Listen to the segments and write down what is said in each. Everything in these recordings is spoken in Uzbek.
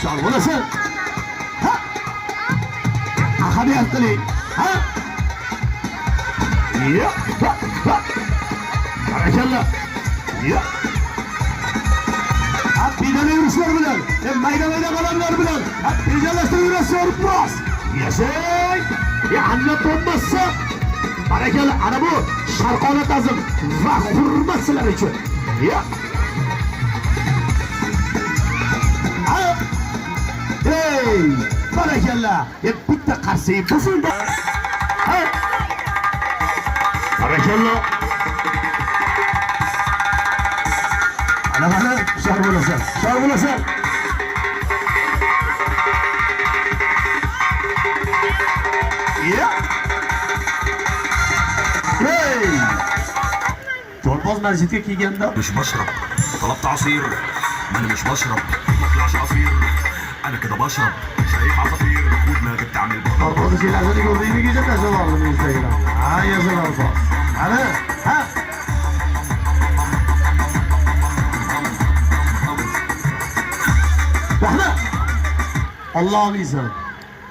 Sağ olasın. Ha? Ahamiyat qiling. Ha? Ya, ha, ha. Barakallah. Ya. Ha, bidana yurishlar bilan, mayda qalamlar bilan, ha, tejallashtirib yurasizlar biroz. Yashay. Ya, anlab bo'lmasa. Barakallah, ana bu sharqona ta'zim va hurmat sizlar uchun. Ya. Hey, barakallah. Bitta qarsiy buzildi. Ha? Barakallah. Ana mana shar bo'lasan. Shar bo'lasan. Ya. Hey. To'rboz masjidga kelganda مش بشرب طلبت عصير ما انا مش بشرب ما طلعش عصير انا كده بشرب شايف عصافير ودماغي بتعمل to'rboz she'rlarini ko'rdingmi kecha tashlab oldim Instagramga. Ha, yozib olsa. Ana, ha. Bahna. Alloh deysan,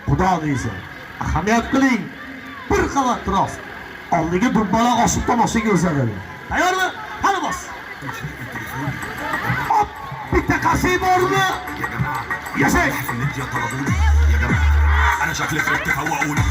Xudo deysan. Ahamiyat qiling. Bir qavat biroz. Oldiga dubbala oshib tomosha ko'rsatadi. Tayyormi? Hali bos. Hop, bitta qasiy bormi? يا جماعه Yashay. في الميديا طلبوني يا جماعه انا شكلي فت فوقوني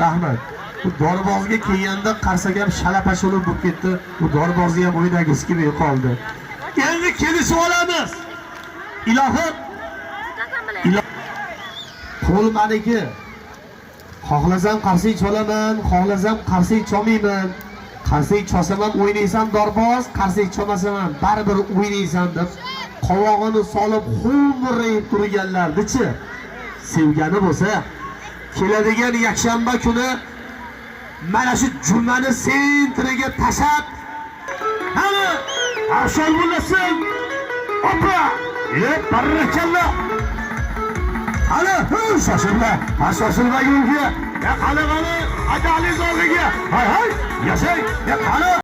Rahmat. Bu doribozga kelganda qarsak ham shalapashulib bo'lib ketdi. Bu doribozni ham o'ynagisi kelmay qoldi. Endi kelishib olamiz. Ilohim. Qo'l meniki. Xohlasam qarsiy cholaman, xohlasam qarsiy cholmayman. Qarsiy cholsam ham o'ynaysan dorboz, qarsiy cholmasam ham baribir o'ynaysan deb qovog'ini solib xo'mrayib turganlardi-chi. Sevgani bo'lsa, keladigan yakshanba kuni mana shu jumani sentriga tashab, "Hali, ashol bo'lasin." Opa! Barakallah. Hali, shoshilma. Ha, shoshilma yo'lga. Ya qani, ajaliz oldiga. Hay, yashay. Ya qani.